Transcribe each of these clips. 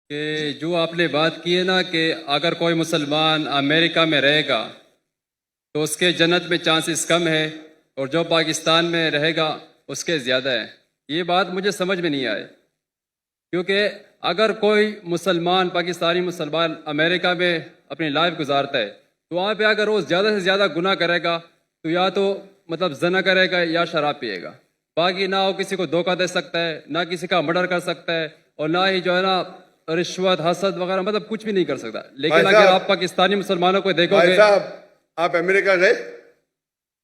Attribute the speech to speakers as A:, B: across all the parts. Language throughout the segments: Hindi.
A: कि जो आपने बात की है ना कि अगर कोई मुसलमान अमेरिका में रहेगा तो उसके जन्नत में चांसेस कम है और जो पाकिस्तान में रहेगा उसके ज़्यादा है। ये बात मुझे समझ में नहीं आई, क्योंकि अगर कोई मुसलमान पाकिस्तानी मुसलमान अमेरिका में अपनी लाइफ गुजारता है तो वहाँ पे अगर वो ज़्यादा से ज़्यादा गुनाह करेगा तो या तो मतलब जना करेगा या शराब पिएगा, बाकी ना वो किसी को धोखा दे सकता है, ना किसी का मर्डर कर सकता है, और ना ही जो है ना रिश्वत हसद वगैरह मतलब कुछ भी नहीं कर सकता। लेकिन
B: भाई
A: अगर
B: साहब,
A: आप पाकिस्तानी मुसलमानों को
B: भाई
A: देखोगे।
B: साहब, आप अमेरिका गए?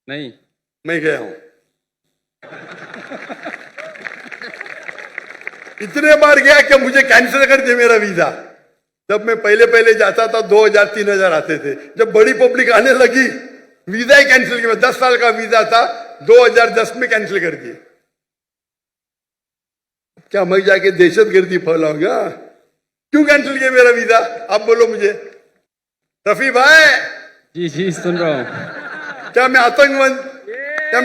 A: नहीं।
B: मैं गया हूं, इतने बार गया कि मुझे कैंसिल कर दिया मेरा वीजा। जब मैं पहले पहले जाता था 2000-3000 आते थे, जब बड़ी पब्लिक आने लगी वीजा ही कैंसिल किया। 10 साल का वीजा था, 2010 में कैंसिल कर दिए। क्या मैं जाके दहशतगर्दी फैलाऊंगा? क्यों कैंसिल किया मेरा वीजा? आप बोलो मुझे। रफी भाई,
A: जी जी सुन रहा हूँ।
B: क्या मैं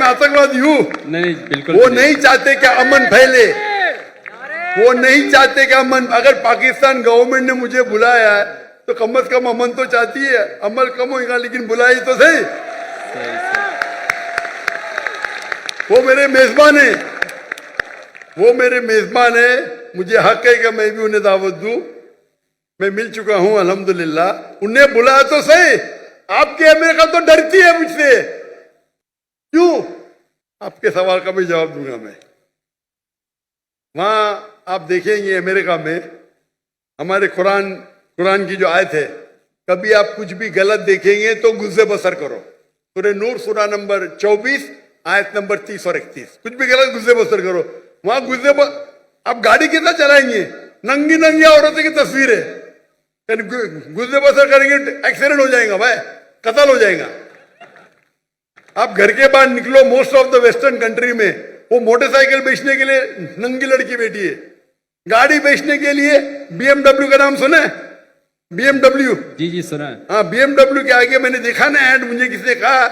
B: आतंकवादी हूं?
A: नहीं बिल्कुल
B: वो नहीं चाहते कि अमन फैले, वो नहीं चाहते कि अमन। अगर पाकिस्तान गवर्नमेंट ने मुझे बुलाया है तो कम से कम अमन तो चाहती है। अमल कम होगा लेकिन बुलाई तो सही। वो मेरे मेजबान है, वो मेरे मेजबान है। मुझे हक है कि मैं भी उन्हें दावत दूं। मैं मिल चुका हूं अल्हम्दुलिल्लाह। उन्हें बुलाया तो सही। आपकी अमेरिका तो डरती है मुझसे। क्यों? आपके सवाल का भी जवाब दूंगा मैं। वहां आप देखेंगे अमेरिका में हमारे कुरान की जो आयत है, कभी आप कुछ भी गलत देखेंगे तो गुस्से बसर करो। सूरह नूर सूरा नंबर 24 आयत नंबर 30 और 31। कुछ भी गलत गुस्से बसर करो। वहां आप गाड़ी कितना चलाएंगे? नंगी नंगी औरतों की तस्वीर है, गुस्से बसर करेंगे एक्सीडेंट हो जाएगा भाई, कत्ल हो जाएगा। आप घर के बाहर निकलो, most of the western country में वो मोटरसाइकिल बेचने के लिए नंगी लड़की बैठी है, गाड़ी बेचने के लिए BMW का नाम सुना है? BMW।
A: जी जी सुना है।
B: हाँ, BMW के आगे मैंने देखा ना ऐड, मुझे किसी ने कहा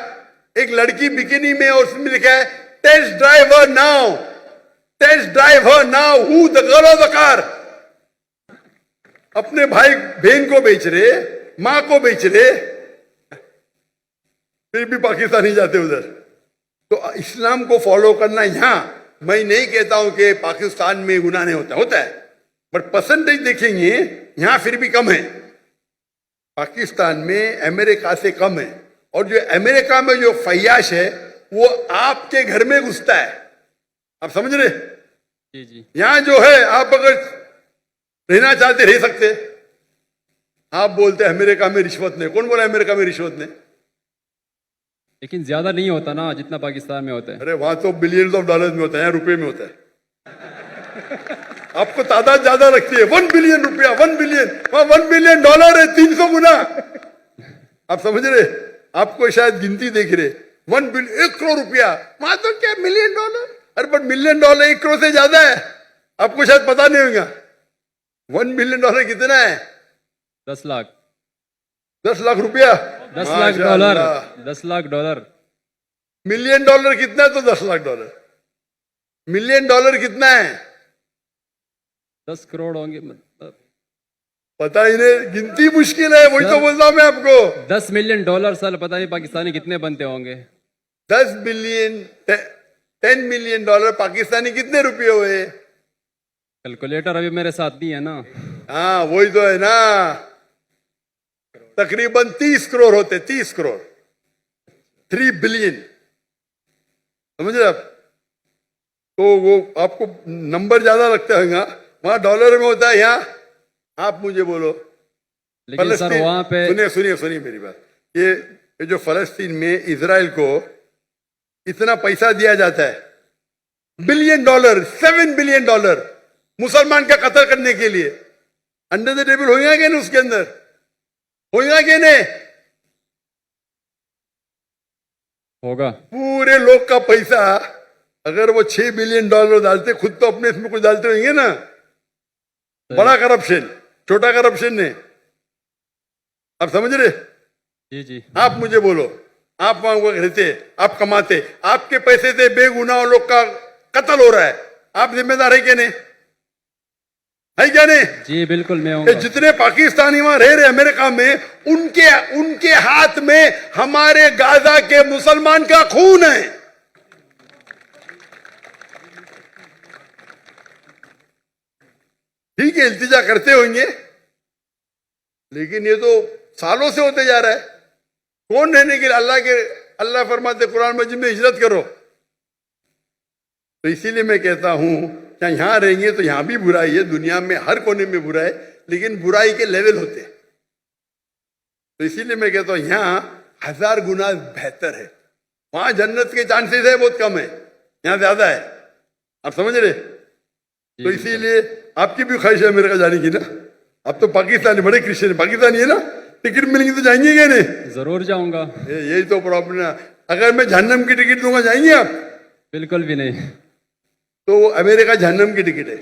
B: एक लड़की बिकिनी में और उसमें लिखा है test driver now, test driver now, who the girl of the car. अपने भाई बहन को बेच रहे, मां को बेच रहे, फिर भी पाकिस्तानी जाते उधर। तो इस्लाम को फॉलो करना यहां, मैं नहीं कहता हूं कि पाकिस्तान में गुनाह नहीं होता है, बट परसेंटेज देखेंगे यहां फिर भी कम है। पाकिस्तान में अमेरिका से कम है। और जो अमेरिका में जो फैयाश है वो आपके घर में घुसता है। आप समझ रहे?
A: जी जी।
B: यहां जो है आप अगर रहना चाहते रह सकते। आप बोलते अमेरिका में रिश्वत नहीं। कौन बोला अमेरिका में रिश्वत नहीं?
A: लेकिन ज्यादा नहीं होता ना जितना पाकिस्तान में होता है।
B: अरे वहां तो बिलियंस ऑफ डॉलर में होता है, यहाँ रुपए में होता है। आपको तादाद ज्यादा रखती है। 1 बिलियन रुपया, 1 बिलियन, वहां 1 बिलियन डॉलर है 300 गुना। आप समझ रहे? आपको शायद गिनती देख रहे। 1 बिलियन 1 करोड़ रुपया, वहां तो क्या मिलियन डॉलर। अरे बट मिलियन डॉलर 1 करोड़ से ज्यादा है। आपको शायद पता नहीं होगा 1 बिलियन डॉलर कितना है?
A: 10 लाख।
B: 10 लाख रुपया,
A: 10 lakh dollar. 10 lakh dollar.
B: Million dollar कितना है? तो 10 लाख डॉलर। मिलियन डॉलर कितना है?
A: 10 करोड़ होंगे मतलब।
B: पता ही नहीं, गिनती मुश्किल है। वही तो बोलता हूं मैं आपको।
A: 10 मिलियन डॉलर साल पता नहीं पाकिस्तानी कितने बनते होंगे।
B: 10 बिलियन 10 मिलियन डॉलर पाकिस्तानी कितने रुपए हुए?
A: कैलकुलेटर अभी मेरे साथ नहीं है ना।
B: हाँ वही तो है ना, तकरीबन 30 करोड़ होते। 30 करोड़, 3 बिलियन। समझ रहे आप? तो वो आपको नंबर ज्यादा लगता है, वहां डॉलर में होता है, यहाँ आप मुझे बोलो।
A: लेकिन सर वहां पे
B: सुनिए मेरी बात। ये जो फलस्तीन में इजराइल को इतना पैसा दिया जाता है, बिलियन डॉलर, 7 बिलियन डॉलर मुसलमान का कत्ल करने के लिए, अंडर द टेबल होगा कि नहीं? उसके अंदर होगा कि नहीं?
A: होगा।
B: पूरे लोग का पैसा अगर वो 6 बिलियन डॉलर डालते, खुद तो अपने इसमें कुछ डालते होंगे ना। बड़ा करप्शन, छोटा करप्शन नहीं। आप समझ रहे?
A: जी जी।
B: आप मुझे बोलो, आप वहां रहते, आप कमाते, आपके पैसे से बेगुनाह लोग का कत्ल हो रहा है, आप जिम्मेदार है कि नहीं? है क्या नहीं?
A: जी बिल्कुल मैं
B: ये
A: हूँ।
B: जितने पाकिस्तानी वहां रह रहे अमेरिका में, उनके हाथ में हमारे गाजा के मुसलमान का खून है। ठीक है, इल्तिजा करते होंगे, लेकिन ये तो सालों से होते जा रहा है। कौन रहने के लिए? अल्लाह फरमाते कुरान मजीद में हिजरत करो। तो इसीलिए मैं कहता हूं कि यहां रहेंगे तो यहां भी बुराई है, दुनिया में हर कोने में बुराई है, लेकिन बुराई के लेवल होते हैं। तो इसीलिए मैं कहता हूं यहां 1000 गुना बेहतर है। वहां जन्नत के चांसेस है बहुत कम है, यहां ज्यादा है। आप समझ रहे? तो इसीलिए आपकी भी ख्वाहिश है मेरे का जाने की ना। आप तो पाकिस्तानी, बड़े क्रिश्चियन पाकिस्तानी है ना, टिकट मिलेंगे तो जाएंगे क्या नहीं?
A: जरूर जाऊंगा।
B: यही तो प्रॉब्लम है। अगर मैं जहन्नम की टिकट दूंगा जाएंगे आप?
A: बिल्कुल भी नहीं।
B: तो अमेरिका जहन्नम की टिकट है।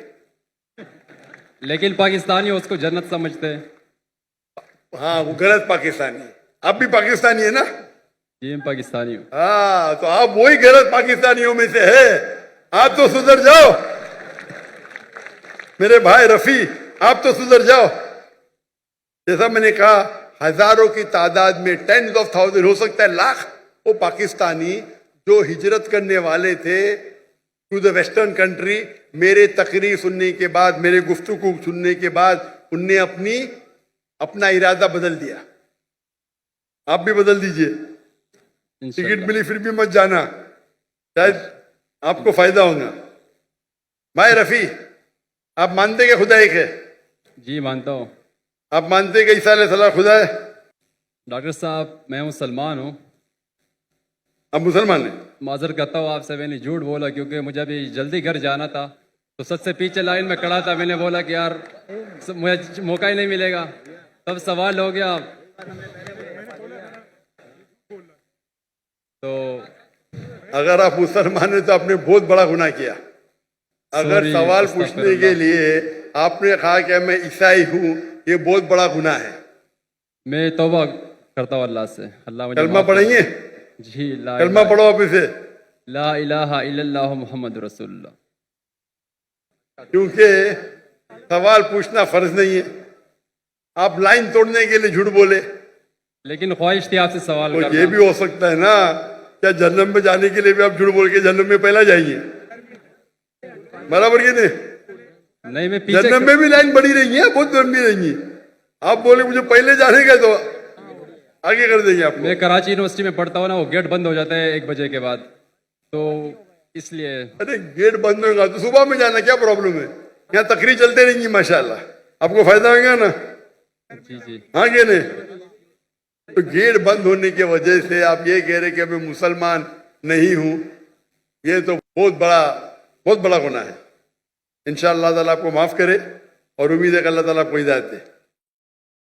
A: लेकिन पाकिस्तानी उसको जन्नत समझते हैं।
B: हाँ, वो गलत पाकिस्तानी। आप भी पाकिस्तानी है ना?
A: जी मैं पाकिस्तानी हूँ।
B: हाँ, तो आप वही गलत पाकिस्तानियों में से है। आप तो सुधर जाओ मेरे भाई रफी, आप तो सुधर जाओ। जैसा मैंने कहा, हजारों की तादाद में, 10s of thousands, हो सकता है लाख, वो पाकिस्तानी जो हिजरत करने वाले थे टू द वेस्टर्न कंट्री, मेरे तकरीर सुनने के बाद, मेरे गुफ्तगू सुनने के बाद, उनने अपना इरादा बदल दिया। आप भी बदल दीजिए। टिकट
A: इंशाल्लाह।
B: मिली फिर भी मत जाना, शायद आपको फायदा होगा। भाई रफी, आप मानते कि खुदा एक है?
A: जी मानता हूँ।
B: आप मानते कि ईसा अलैहिस्सलाम खुदा है?
A: डॉक्टर साहब मैं मुसलमान हूँ।
B: आप मुसलमान हैं?
A: माजर करता हूँ आपसे, मैंने झूठ बोला क्योंकि मुझे अभी जल्दी घर जाना था। तो सबसे पीछे लाइन में खड़ा था, मैंने बोला कि यार मुझे मौका ही नहीं मिलेगा। तब सवाल हो गया। तो
B: अगर आप मुसलमान हैं तो आपने बहुत बड़ा गुनाह किया। अगर
A: Sorry,
B: सवाल
A: अस्तगफिरुल्लाह।
B: पूछने के लिए आपने कहा कि मैं ईसाई हूं, ये बहुत बड़ा गुनाह है।
A: मैं तौबा करता हूँ अल्लाह से। अल्लाह मुझे
B: कलमा
A: माफ करे।
B: पढ़ेंगे?
A: जी ला
B: कलमा पढ़ो आप इसे।
A: ला इलाहा इल्लल्लाहु मुहम्मद रसूलुल्लाह।
B: क्योंकि सवाल पूछना फर्ज नहीं है। आप लाइन तोड़ने के लिए झूठ बोले,
A: लेकिन ख्वाहिश थी आपसे सवाल
B: तो
A: करना।
B: ये भी हो सकता है ना, क्या जन्नत में जाने के लिए भी आप झूठ बोल के जन्नत में पहला जाएंगे? बराबर के नहीं?
A: नहीं मैं पीछे
B: जन्नत में भी लाइन बड़ी रहेंगी है, बहुत लंबी रहेंगी। आप बोले मुझे पहले जाने का, तो आगे कर देंगे आपको।
A: मैं कराची यूनिवर्सिटी में पढ़ता हूँ ना, वो गेट बंद हो जाता है 1 बजे के बाद, तो इसलिए।
B: अरे गेट बंद होगा तो सुबह में जाना, क्या प्रॉब्लम है? यहाँ तकरीर चलते रहेंगी माशाल्लाह, आपको फायदा होगा ना।
A: जी जी।
B: हाँ क्या नहीं? तो गेट बंद होने की वजह से आप ये कह रहे कि मैं मुसलमान नहीं हूं, ये तो बहुत बड़ा गुनाह है। इंशाअल्लाह ताला आपको माफ करे और उम्मीद है कि अल्लाह ताला आपको हिदायत दे।